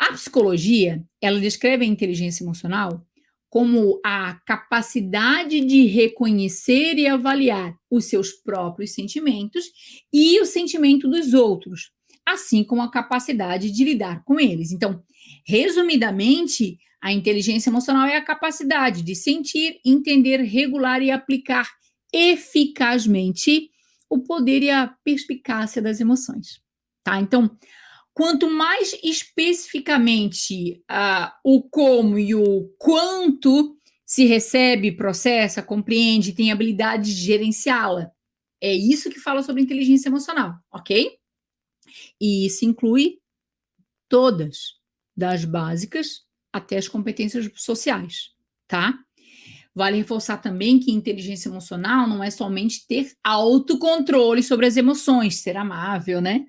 A psicologia, ela descreve a inteligência emocional como a capacidade de reconhecer e avaliar os seus próprios sentimentos e o sentimento dos outros, assim como a capacidade de lidar com eles. Então, resumidamente, a inteligência emocional é a capacidade de sentir, entender, regular e aplicar eficazmente o poder e a perspicácia das emoções. Tá? Então, quanto mais especificamente o como e o quanto se recebe, processa, compreende, tem habilidade de gerenciá-la. É isso que fala sobre inteligência emocional, ok? E isso inclui todas, das básicas até as competências sociais, tá? Vale reforçar também que inteligência emocional não é somente ter autocontrole sobre as emoções, ser amável, né?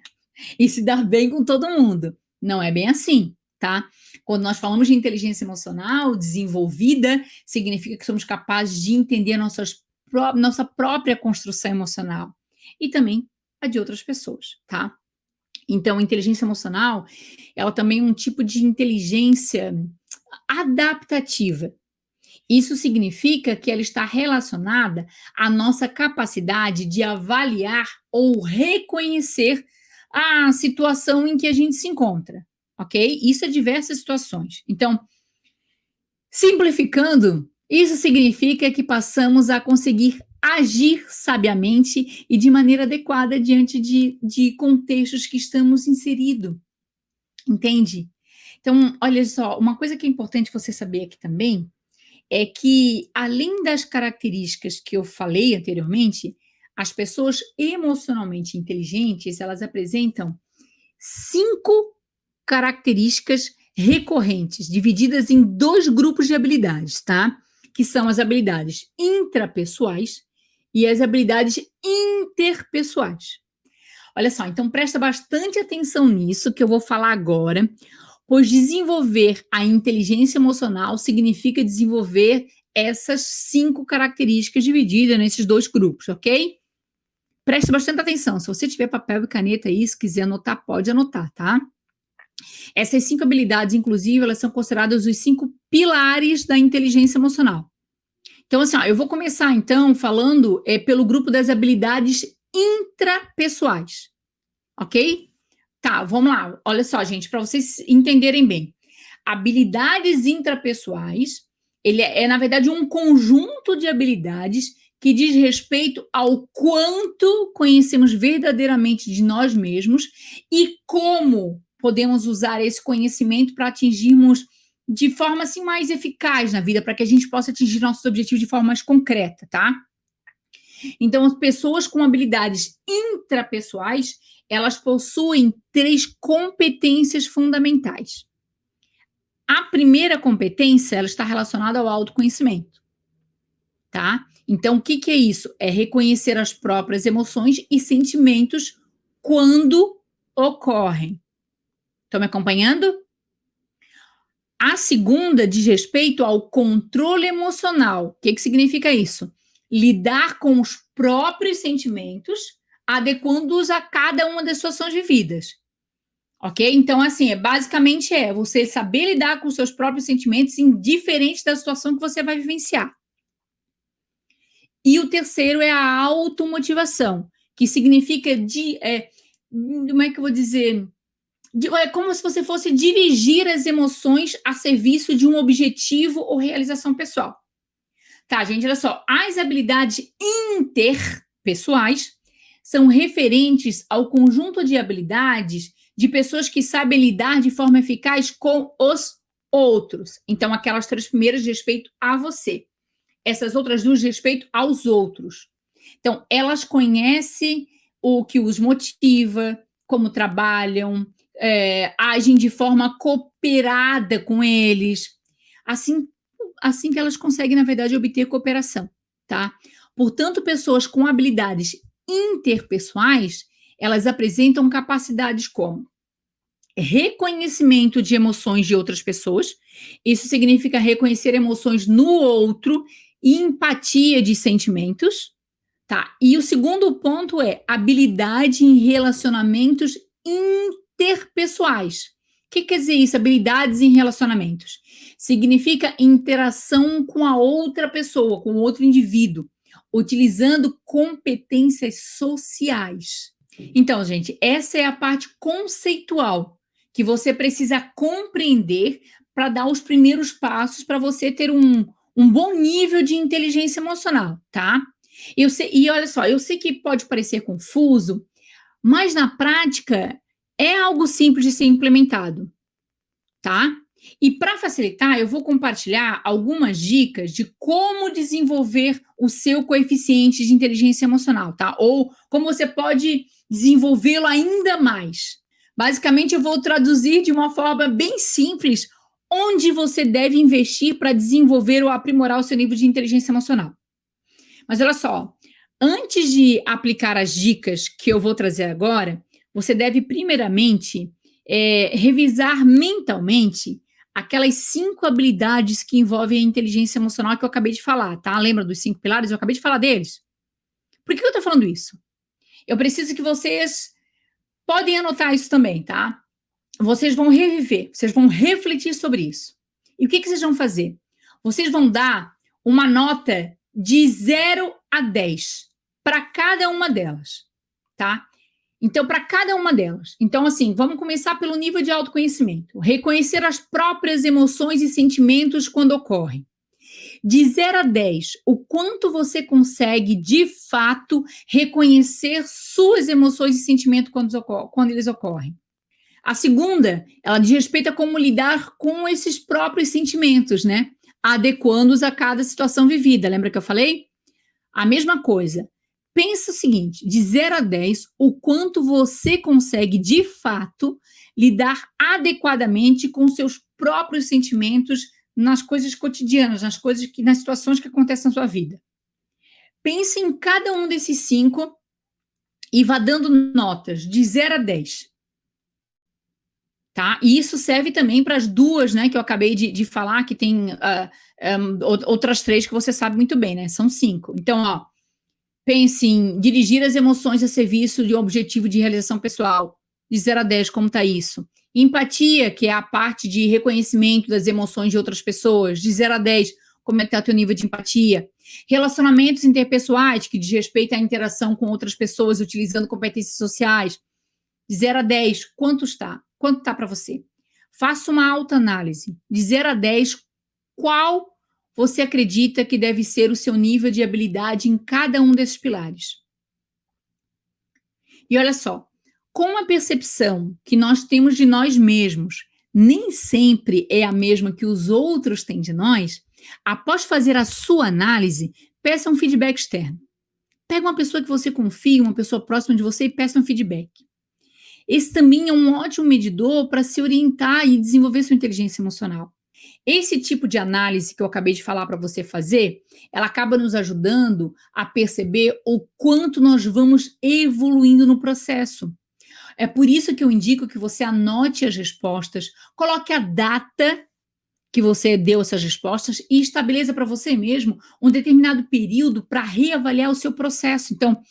E se dar bem com todo mundo. Não é bem assim, tá? Quando nós falamos de inteligência emocional desenvolvida, significa que somos capazes de entender nossa própria construção emocional e também a de outras pessoas, tá? Então, inteligência emocional, ela também é um tipo de inteligência adaptativa. Isso significa que ela está relacionada à nossa capacidade de avaliar ou reconhecer a situação em que a gente se encontra, ok? Isso é diversas situações. Então, simplificando, isso significa que passamos a conseguir agir sabiamente e de maneira adequada diante de contextos que estamos inseridos, entende? Então, olha só, uma coisa que é importante você saber aqui também é que, além das características que eu falei anteriormente, as pessoas emocionalmente inteligentes, elas apresentam 5 características recorrentes, divididas em 2 grupos de habilidades, tá? Que são as habilidades intrapessoais e as habilidades interpessoais. Olha só, então presta bastante atenção nisso que eu vou falar agora, pois desenvolver a inteligência emocional significa desenvolver essas 5 características divididas nesses 2 grupos, ok? Preste bastante atenção. Se você tiver papel e caneta aí, se quiser anotar, pode anotar, tá? Essas 5 habilidades, inclusive, elas são consideradas os 5 pilares da inteligência emocional. Então, assim, ó, eu vou começar, então, falando pelo grupo das habilidades intrapessoais, ok? Tá, vamos lá. Olha só, gente, para vocês entenderem bem. Habilidades intrapessoais, ele na verdade, um conjunto de habilidades que diz respeito ao quanto conhecemos verdadeiramente de nós mesmos e como podemos usar esse conhecimento para atingirmos de forma assim mais eficaz na vida, para que a gente possa atingir nossos objetivos de forma mais concreta, tá? Então, as pessoas com habilidades intrapessoais, elas possuem 3 competências fundamentais. A primeira competência, ela está relacionada ao autoconhecimento, tá? Então, o que que é isso? É reconhecer as próprias emoções e sentimentos quando ocorrem. Estão me acompanhando? A segunda diz respeito ao controle emocional. O que que significa isso? Lidar com os próprios sentimentos, adequando-os a cada uma das situações vividas. Ok? Então, assim, basicamente você saber lidar com os seus próprios sentimentos, indiferente da situação que você vai vivenciar. E o terceiro é a automotivação, que significa como é que eu vou dizer? É como se você fosse dirigir as emoções a serviço de um objetivo ou realização pessoal. Tá, gente, olha só. As habilidades interpessoais são referentes ao conjunto de habilidades de pessoas que sabem lidar de forma eficaz com os outros. Então, aquelas 3 primeiras de respeito a você. Essas outras 2 de respeito aos outros. Então, elas conhecem o que os motiva, como trabalham, agem de forma cooperada com eles. Assim que elas conseguem, na verdade, obter cooperação, tá? Portanto, pessoas com habilidades interpessoais, elas apresentam capacidades como reconhecimento de emoções de outras pessoas. Isso significa reconhecer emoções no outro e empatia de sentimentos, tá? E o segundo ponto é habilidade em relacionamentos interpessoais. que quer dizer isso? Habilidades em relacionamentos. Significa interação com a outra pessoa, com o outro indivíduo, utilizando competências sociais. Então, gente, essa é a parte conceitual que você precisa compreender para dar os primeiros passos para você ter um bom nível de inteligência emocional, tá? E olha só, eu sei que pode parecer confuso, mas na prática é algo simples de ser implementado, tá? E para facilitar, eu vou compartilhar algumas dicas de como desenvolver o seu coeficiente de inteligência emocional, tá? Ou como você pode desenvolvê-lo ainda mais. Basicamente, eu vou traduzir de uma forma bem simples onde você deve investir para desenvolver ou aprimorar o seu nível de inteligência emocional. Mas olha só, antes de aplicar as dicas que eu vou trazer agora, você deve primeiramente revisar mentalmente aquelas 5 habilidades que envolvem a inteligência emocional que eu acabei de falar, tá? Lembra dos 5 pilares? Eu acabei de falar deles. Por que eu tô falando isso? Eu preciso que vocês podem anotar isso também, tá? Vocês vão reviver, vocês vão refletir sobre isso. E o que vocês vão fazer? Vocês vão dar uma nota de 0 a 10 para cada uma delas, tá? Então, para cada uma delas. Então, assim, vamos começar pelo nível de autoconhecimento. Reconhecer as próprias emoções e sentimentos quando ocorrem. De 0 a 10, o quanto você consegue, de fato, reconhecer suas emoções e sentimentos quando eles ocorrem. A segunda, ela diz respeito a como lidar com esses próprios sentimentos, né? Adequando-os a cada situação vivida. Lembra que eu falei? A mesma coisa. Pensa o seguinte, de 0 a 10, o quanto você consegue, de fato, lidar adequadamente com seus próprios sentimentos nas coisas cotidianas, nas situações que acontecem na sua vida. Pense em cada um desses 5 e vá dando notas de 0 a 10. Tá? E isso serve também para as 2, né, que eu acabei de falar, que tem outras 3 que você sabe muito bem, né? São 5. Então, ó, pense em dirigir as emoções a serviço de um objetivo de realização pessoal. De 0 a 10, como está isso? Empatia, que é a parte de reconhecimento das emoções de outras pessoas. De 0 a 10, como é que está o teu nível de empatia? Relacionamentos interpessoais, que diz respeito à interação com outras pessoas utilizando competências sociais. De 0 a 10, quanto está? Quanto está para você? Faça uma autoanálise. De 0 a 10, qual você acredita que deve ser o seu nível de habilidade em cada um desses pilares? E olha só, como a percepção que nós temos de nós mesmos nem sempre é a mesma que os outros têm de nós, após fazer a sua análise, peça um feedback externo. Pega uma pessoa que você confia, uma pessoa próxima de você e peça um feedback. Esse também é um ótimo medidor para se orientar e desenvolver sua inteligência emocional. Esse tipo de análise que eu acabei de falar para você fazer, ela acaba nos ajudando a perceber o quanto nós vamos evoluindo no processo. É por isso que eu indico que você anote as respostas, coloque a data que você deu essas respostas e estabeleça para você mesmo um determinado período para reavaliar o seu processo. Então,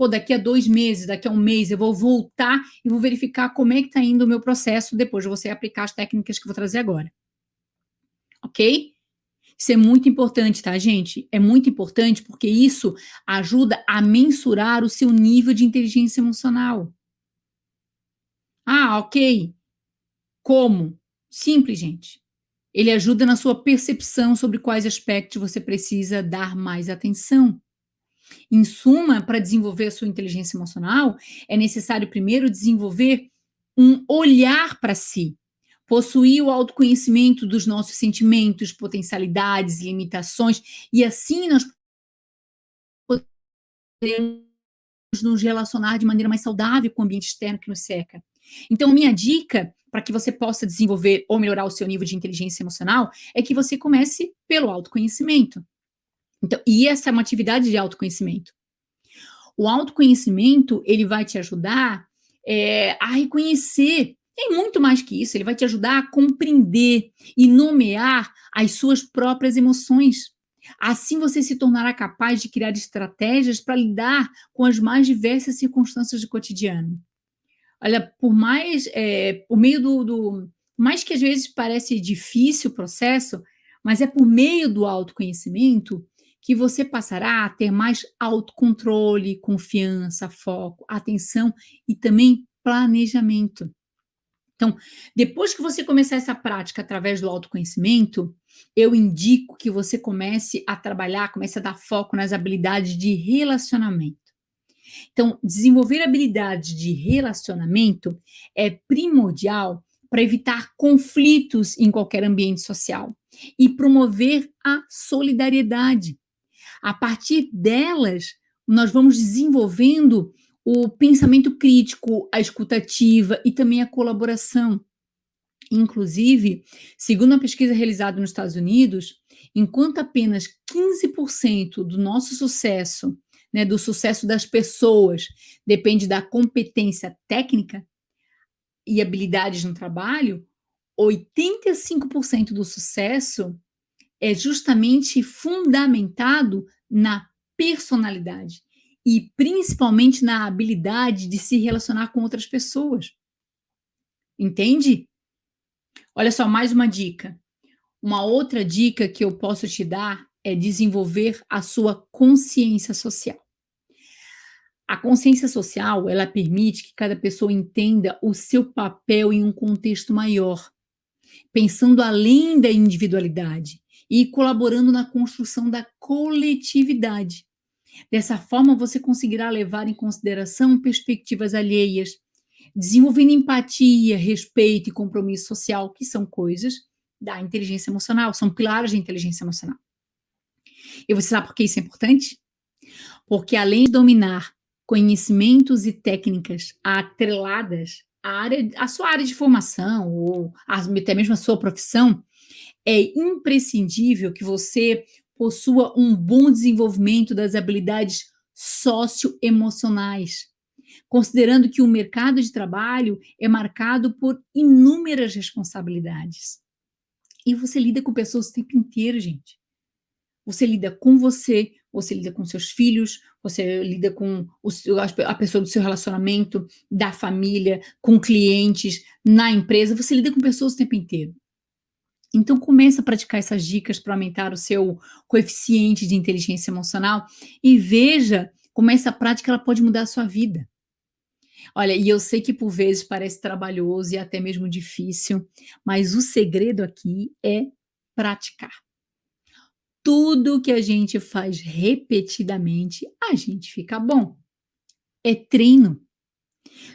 daqui a 2 meses, daqui a 1 mês, eu vou voltar e vou verificar como é que está indo o meu processo depois de você aplicar as técnicas que eu vou trazer agora. Ok? Isso é muito importante, tá, gente? É muito importante porque isso ajuda a mensurar o seu nível de inteligência emocional. Ah, ok. Como? Simples, gente. Ele ajuda na sua percepção sobre quais aspectos você precisa dar mais atenção. Em suma, para desenvolver a sua inteligência emocional, é necessário primeiro desenvolver um olhar para si, possuir o autoconhecimento dos nossos sentimentos, potencialidades, limitações, e assim nós podemos nos relacionar de maneira mais saudável com o ambiente externo que nos cerca. Então, minha dica para que você possa desenvolver ou melhorar o seu nível de inteligência emocional é que você comece pelo autoconhecimento. Então, e essa é uma atividade de autoconhecimento. O autoconhecimento, ele vai te ajudar a reconhecer, tem muito mais que isso, ele vai te ajudar a compreender e nomear as suas próprias emoções. Assim você se tornará capaz de criar estratégias para lidar com as mais diversas circunstâncias do cotidiano. Olha, por meio mais que às vezes parece difícil o processo, mas é por meio do autoconhecimento que você passará a ter mais autocontrole, confiança, foco, atenção e também planejamento. Então, depois que você começar essa prática através do autoconhecimento, eu indico que você comece a trabalhar, comece a dar foco nas habilidades de relacionamento. Então, desenvolver habilidades de relacionamento é primordial para evitar conflitos em qualquer ambiente social e promover a solidariedade. A partir delas, nós vamos desenvolvendo o pensamento crítico, a escutativa e também a colaboração. Inclusive, segundo uma pesquisa realizada nos Estados Unidos, enquanto apenas 15% do nosso sucesso, né, do sucesso das pessoas, depende da competência técnica e habilidades no trabalho, 85% do sucesso é justamente fundamentado na personalidade e principalmente na habilidade de se relacionar com outras pessoas. Entende? Olha só, mais uma dica. Uma outra dica que eu posso te dar é desenvolver a sua consciência social. A consciência social, ela permite que cada pessoa entenda o seu papel em um contexto maior, pensando além da individualidade e colaborando na construção da coletividade. Dessa forma, você conseguirá levar em consideração perspectivas alheias, desenvolvendo empatia, respeito e compromisso social, que são coisas da inteligência emocional, são pilares da inteligência emocional. E você sabe por que isso é importante? Porque além de dominar conhecimentos e técnicas atreladas à sua área de formação ou até mesmo à sua profissão, é imprescindível que você possua um bom desenvolvimento das habilidades socioemocionais, considerando que o mercado de trabalho é marcado por inúmeras responsabilidades. E você lida com pessoas o tempo inteiro, gente. Você lida com você lida com seus filhos, você lida com a pessoa do seu relacionamento, da família, com clientes, na empresa, você lida com pessoas o tempo inteiro. Então começa a praticar essas dicas para aumentar o seu coeficiente de inteligência emocional e veja como essa prática ela pode mudar a sua vida. Olha, e eu sei que por vezes parece trabalhoso e até mesmo difícil, mas o segredo aqui é praticar. Tudo que a gente faz repetidamente, a gente fica bom. É treino.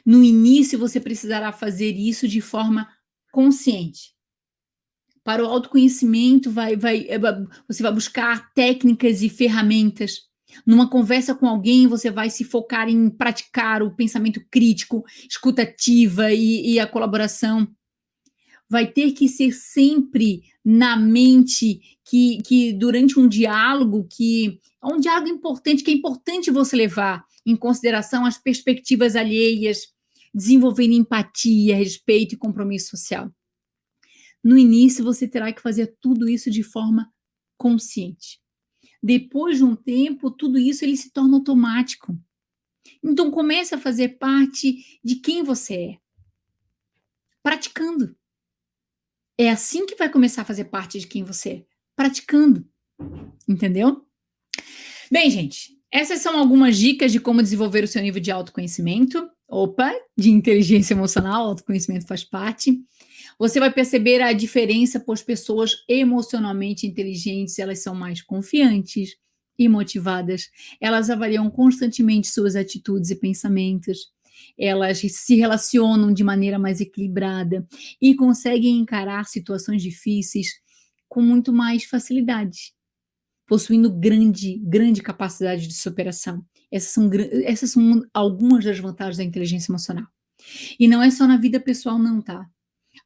No início, você precisará fazer isso de forma consciente. Para o autoconhecimento, você vai buscar técnicas e ferramentas. Numa conversa com alguém, você vai se focar em praticar o pensamento crítico, escutativa e a colaboração. Vai ter que ser sempre na mente que durante um diálogo que é um diálogo importante, que é importante você levar em consideração as perspectivas alheias, desenvolvendo empatia, respeito e compromisso social. No início, você terá que fazer tudo isso de forma consciente. Depois de um tempo, tudo isso ele se torna automático. Então, comece a fazer parte de quem você é, praticando. É assim que vai começar a fazer parte de quem você é, praticando. Entendeu? Bem, gente, essas são algumas dicas de como desenvolver o seu nível de autoconhecimento. Opa, de inteligência emocional, autoconhecimento faz parte. Você vai perceber a diferença, pois pessoas emocionalmente inteligentes, elas são mais confiantes e motivadas. Elas avaliam constantemente suas atitudes e pensamentos. Elas se relacionam de maneira mais equilibrada e conseguem encarar situações difíceis com muito mais facilidade, possuindo grande capacidade de superação. Essas são algumas das vantagens da inteligência emocional. E não é só na vida pessoal não, tá?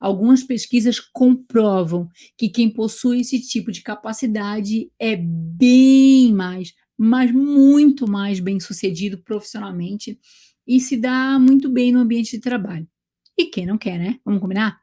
Algumas pesquisas comprovam que quem possui esse tipo de capacidade é bem mais, mas muito mais bem-sucedido profissionalmente e se dá muito bem no ambiente de trabalho. E quem não quer, né? Vamos combinar?